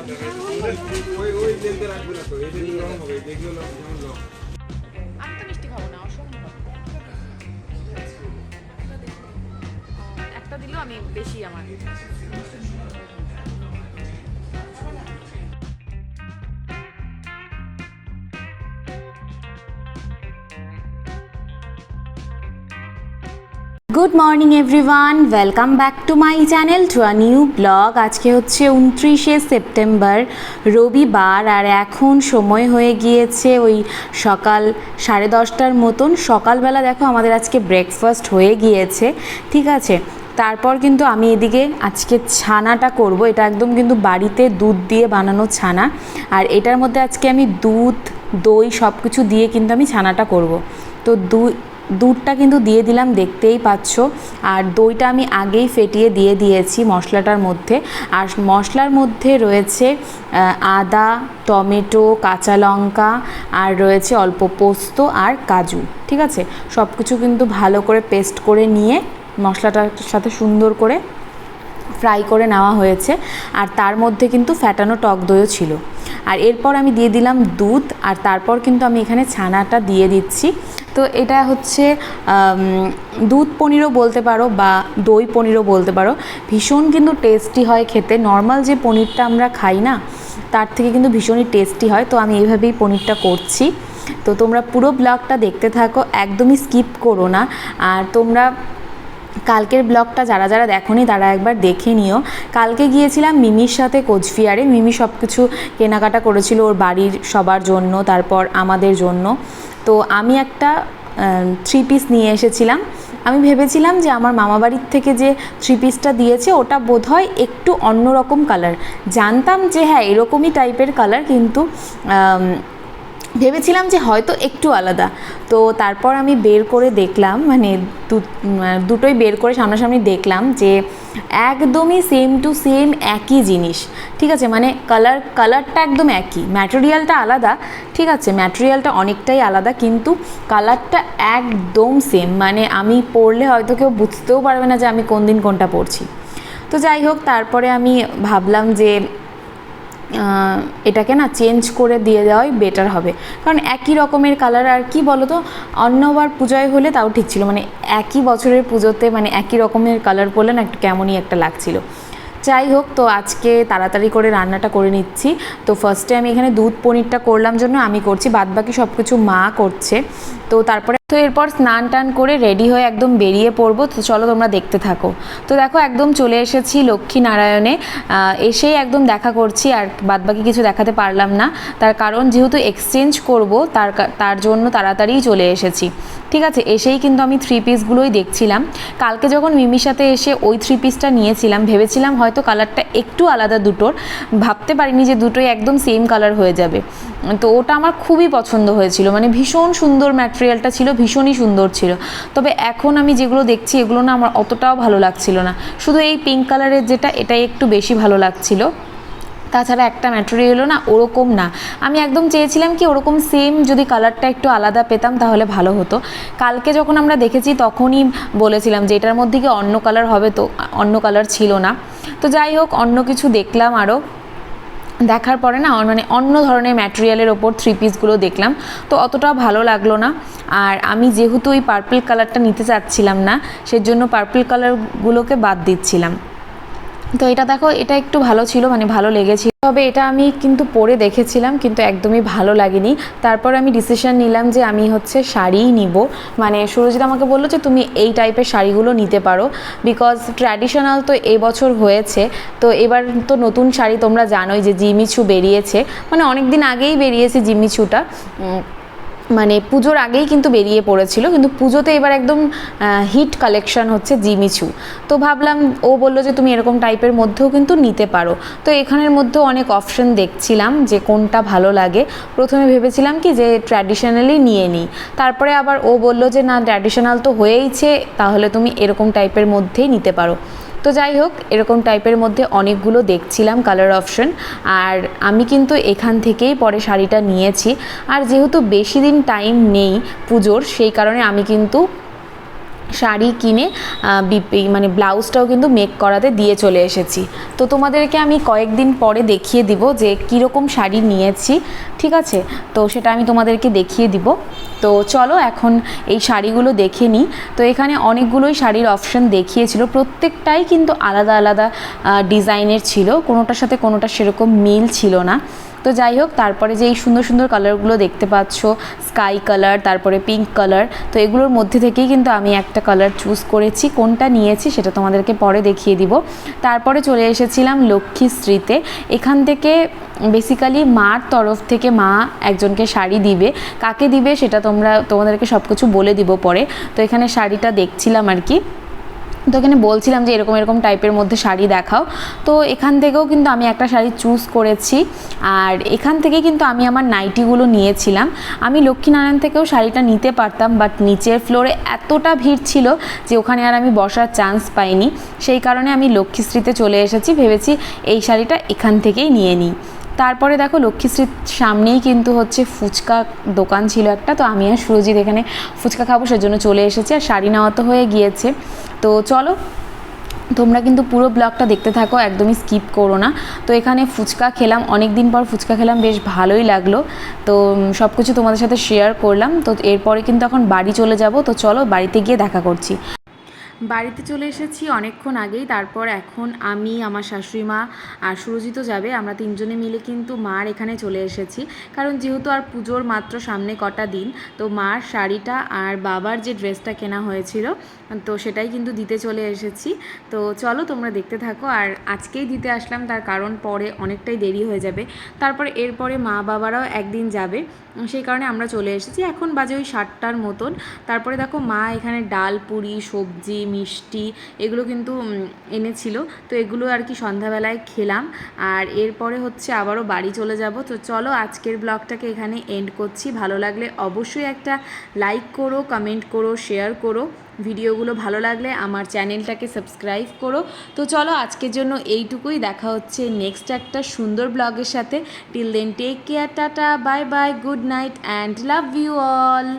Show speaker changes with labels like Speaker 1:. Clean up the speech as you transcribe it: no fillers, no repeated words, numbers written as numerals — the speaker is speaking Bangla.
Speaker 1: তো মিষ্টি খাবো না, অসম্ভব। একটা দিলেও আমি বেশি আমার।
Speaker 2: Good morning everyone, welcome back to my channel to a new blog. আজকে হচ্ছে 29শে সেপ্টেম্বর, রবিবার, আর এখন সময় হয়ে গিয়েছে ওই সকাল 10:30টার মতন। সকালবেলা দেখো আমাদের আজকে ব্রেকফাস্ট হয়ে গিয়েছে, ঠিক আছে। তারপর কিন্তু আমি এদিকে আজকে ছানাটা করব। এটা একদম কিন্তু বাড়িতে দুধ দিয়ে বানানো ছানা, আর এটার মধ্যে আজকে আমি দুধ, দই সব কিছু দিয়ে কিন্তু আমি ছানাটা করব। তো দুধটা কিন্তু দিয়ে দিলাম, দেখতেই পাচ্ছ। আর দইটা আমি আগেই ফেটিয়ে দিয়ে দিয়েছি মশলাটার মধ্যে। আর মশলার মধ্যে রয়েছে আদা, টমেটো, কাঁচা লঙ্কা, আর রয়েছে অল্প পোস্ত আর কাজু, ঠিক আছে। সব কিছু কিন্তু ভালো করে পেস্ট করে নিয়ে মশলাটার সাথে সুন্দর করে ফ্রাই করে নেওয়া হয়েছে। আর তার মধ্যে কিন্তু ফ্যাটানো টক দইও ছিল। আর এরপর আমি দিয়ে দিলাম দুধ, আর তারপর কিন্তু আমি এখানে ছানাটা দিয়ে দিচ্ছি। তো এটা হচ্ছে দুধ পনিরও বলতে পারো বা দই পনিরও বলতে পারো। ভীষণ কিন্তু টেস্টি হয় খেতে। নর্মাল যে পনিরটা আমরা খাই না, তার থেকে কিন্তু ভীষণই টেস্টি হয়। তো আমি এইভাবেই পনিরটা করছি। তো তোমরা পুরো ব্লগটা দেখতে থাকো, একদমই স্কিপ করো না। আর তোমরা কালকের ব্লগটা যারা যারা দেখোনি তারা একবার দেখে নিও। কালকে গিয়েছিলাম মিমির সাথে কোচবিহারে। মিমি সব কিছু কেনাকাটা করেছিল ওর বাড়ির সবার জন্য, তারপর আমাদের জন্য। তো আমি একটা 3 পিস নিয়ে এসেছিলাম। আমি ভেবেছিলাম যে আমার মামাবাড়ির থেকে যে 3 পিসটা দিয়েছে ওটা বোধহয় একটু অন্যরকম কালার। জানতাম যে হ্যাঁ এরকমই টাইপের কালার, কিন্তু ভেবেছিলাম যে হয়তো একটু আলাদা। তো তারপর আমি বের করে দেখলাম, মানে দুটোই বের করে সামনাসামনি দেখলাম যে একদমই সেম টু সেম একই জিনিস, ঠিক আছে। মানে কালারটা একদম একই, ম্যাটেরিয়ালটা আলাদা, ঠিক আছে। ম্যাটেরিয়ালটা অনেকটাই আলাদা, কিন্তু কালারটা একদম সেম। মানে আমি পরলে হয়তো কেউ বুঝতেও পারবে না যে আমি কোন দিন কোনটা পরছি। তো যাই হোক, তারপরে আমি ভাবলাম যে এটাকে না চেঞ্জ করে দিয়ে দেওয়াই বেটার হবে, কারণ একই রকমের কালার। আর কি বলো তো, অন্যবার পুজোয় হলে তাও ঠিক ছিল, মানে একই বছরের পুজোতে মানে একই রকমের কালার পরলে না একটু কেমনই একটা লাগছিল। যাই হোক, তো আজকে তাড়াতাড়ি করে রান্নাটা করে নিচ্ছি। তো ফার্স্টে আমি এখানে দুধ পনিরটা করলাম জন্য আমি করছি, বাদবাকি সব কিছু মা করছে। তো তারপরে এরপর স্নান টান করে রেডি হয়ে একদম বেরিয়ে পড়বো। তো চলো তোমরা দেখতে থাকো। তো দেখো একদম চলে এসেছি লক্ষ্মীনারায়ণে। এসেই একদম দেখা করছি, আর বাদবাকি কিছু দেখাতে পারলাম না, তার কারণ যেহেতু এক্সচেঞ্জ করব তার জন্য তাড়াতাড়ি চলে এসেছি, ঠিক আছে। এসেই কিন্তু আমি 3 পিসগুলোই দেখছিলাম। কালকে যখন মিমির সাথে এসে ওই 3 পিসটা নিয়েছিলাম, ভেবেছিলাম হয়তো কালারটা একটু আলাদা দুটোর, ভাবতে পারিনি যে দুটোই একদম সেম কালার হয়ে যাবে। তো ওটা আমার খুবই পছন্দ হয়েছিল, মানে ভীষণ সুন্দর ম্যাটেরিয়ালটা ছিল, ভীষণই সুন্দর ছিল। তবে এখন আমি যেগুলো দেখছি এগুলো না আমার অতটাও ভালো লাগছিল না, শুধু এই পিঙ্ক কালারের যেটা এটাই একটু বেশি ভালো লাগছিল। তাছাড়া একটা ম্যাটেরিয়ালও না ওরকম না। আমি একদম চেয়েছিলাম কি ওরকম সেম যদি কালারটা একটু আলাদা পেতাম তাহলে ভালো হতো। কালকে যখন আমরা দেখেছি তখনই বলেছিলাম যে এটার মধ্যে কি অন্য কালার হবে, তো অন্য কালার ছিল না। তো যাই হোক, অন্য কিছু দেখলাম আরও। দেখার পরে না মানে অন্য ধরনের ম্যাটেরিয়ালের ওপর 3 পিসগুলো দেখলাম, তো অতটাও ভালো লাগলো না। আর আমি যেহেতু ওই পার্পল কালারটা নিতে চাচ্ছিলাম না, সেজন্য পার্পল কালারগুলোকে বাদ দিচ্ছিলাম। তো এটা দেখো, এটা একটু ভালো ছিল, মানে ভালো লেগেছিল। তবে এটা আমি কিন্তু পরে দেখেছিলাম, কিন্তু একদমই ভালো লাগেনি। তারপর আমি ডিসিশন নিলাম যে আমি হচ্ছে শাড়িই নিব। মানে সুরজিৎ আমাকে বললো যে তুমি এই টাইপের শাড়িগুলো নিতে পারো, বিকজ ট্র্যাডিশনাল তো এই বছর হয়েছে। তো এবার তো নতুন শাড়ি তোমরা জানোই যে জিমিচু বেরিয়েছে, মানে অনেক দিন আগেই বেরিয়েছে জিমিচুটা, মানে পুজোর আগেই কিন্তু বেরিয়ে পড়েছিল, কিন্তু পুজোতে এবার একদম হিট কালেকশন হচ্ছে জিমিচু। তো ভাবলাম, ও বললো যে তুমি এরকম টাইপের মধ্যেও কিন্তু নিতে পারো। তো এখানের মধ্যেও অনেক অপশন দেখছিলাম যে কোনটা ভালো লাগে। প্রথমে ভেবেছিলাম কি যে ট্র্যাডিশনালি নিয়ে নিই, তারপরে আবার ও বললো যে না ট্র্যাডিশনাল তো হয়েইছে, তাহলে তুমি এরকম টাইপের মধ্যেই নিতে পারো। তো যাই হোক, এরকম টাইপের মধ্যে অনেকগুলো দেখছিলাম কালার অপশন, আর আমি কিন্তু এখান থেকেই পরে শাড়িটা নিয়েছি। আর যেহেতু বেশি দিন টাইম নেই পুজোর, সেই কারণে আমি কিন্তু শাড়ি কিনে মানে ব্লাউজটাও কিন্তু মেক করাতে দিয়ে চলে এসেছি। তো তোমাদেরকে আমি কয়েকদিন পরে দেখিয়ে দিব যে কীরকম শাড়ি নিয়েছি, ঠিক আছে? তো সেটা আমি তোমাদেরকে দেখিয়ে দিব। তো চলো এখন এই শাড়িগুলো দেখে নিই। তো এখানে অনেকগুলোই শাড়ির অপশান দেখিয়েছিল, প্রত্যেকটাই কিন্তু আলাদা আলাদা ডিজাইনের ছিল, কোনোটার সাথে কোনোটা সেরকম মিল ছিল না। তো যাই হোক, তারপরে যে এই সুন্দর সুন্দর কালারগুলো দেখতে পাচ্ছ, স্কাই কালার, তারপরে পিঙ্ক কালার, তো এগুলোর মধ্যে থেকেই কিন্তু আমি একটা কালার চুজ করেছি। কোনটা নিয়েছি সেটা তোমাদেরকে পরে দেখিয়ে দিব। তারপরে চলে এসেছিলাম লক্ষ্মীশ্রীতে। এখান থেকে বেসিক্যালি মার তরফ থেকে মা একজনকে শাড়ি দিবে, কাকে দিবে সেটা তোমাদেরকে সব কিছু বলে দিব পরে। তো এখানে শাড়িটা দেখছিলাম আর কি, তো এখানে বলছিলাম যে এরকম এরকম টাইপের মধ্যে শাড়ি দেখাও। তো এখান থেকেও কিন্তু আমি একটা শাড়ি চুজ করেছি, আর এখান থেকে কিন্তু আমি আমার নাইটিগুলো নিয়েছিলাম। আমি লক্ষ্মীনারায়ণ থেকেও শাড়িটা নিতে পারতাম, বাট নিচের ফ্লোরে এতটা ভিড় ছিল যে ওখানে আর আমি বসার চান্স পাইনি। সেই কারণে আমি লক্ষ্মীশ্রীতে চলে এসেছি, ভেবেছি এই শাড়িটা এখান থেকেই নিয়ে নিই। তারপরে দেখো লক্ষ্মীশ্রীর সামনেই কিন্তু হচ্ছে ফুচকা দোকান ছিল একটা, তো আমি আর সুরজিৎ এখানে ফুচকা খাবো সেজন্য চলে এসেছি, আর শাড়ি নেওয়া তো হয়ে গিয়েছে। তো চলো তোমরা কিন্তু পুরো ব্লগটা দেখতে থাকো, একদমই স্কিপ করো না। তো এখানে ফুচকা খেলাম, অনেক দিন পর ফুচকা খেলাম, বেশ ভালোই লাগলো। তো সব কিছু তোমাদের সাথে শেয়ার করলাম। তো এরপরে কিন্তু এখন বাড়ি চলে যাব। তো চলো বাড়িতে গিয়ে দেখা করছি। বাড়িতে চলে এসেছি অনেকক্ষণ আগেই। তারপর এখন আমি, আমার শাশুড়ি মা আর সুরজিতও যাবে, আমরা তিনজনে মিলে কিন্তু মার এখানে চলে এসেছি। কারণ যেহেতু আর পুজোর মাত্র সামনে কটা দিন, তো মার শাড়িটা আর বাবার যে ড্রেসটা কেনা হয়েছিল, তো সেটাই কিন্তু দিতে চলে এসেছি। তো চলো তোমরা দেখতে থাকো। আর আজকেই দিতে আসলাম, তার কারণ পরে অনেকটাই দেরি হয়ে যাবে। তারপরে এরপরে মা বাবারাও একদিন যাবে, সেই কারণে আমরা চলে এসেছি। এখন বাজে ওই 7টার মতন। তারপরে দেখো মা এখানে ডাল, পুরি, সবজি, মিষ্টি এগুলো কিন্তু এনেছিল। তো এগুলো আর কি সন্ধ্যাবেলায় খেলাম, আর এরপরে হচ্ছে আবারও বাড়ি চলে যাব। তো চলো আজকের ব্লগটাকে এখানে এন্ড করছি। ভালো লাগলে অবশ্যই একটা লাইক করো, কমেন্ট করো, শেয়ার করো। ভিডিওগুলো ভালো লাগলে আমার চ্যানেলটাকে সাবস্ক্রাইব করো। তো চলো আজকের জন্য এইটুকুই, দেখা হচ্ছে নেক্সট একটা সুন্দর ব্লগের সাথে। Till then take care, tata, bye bye, good night and love you all.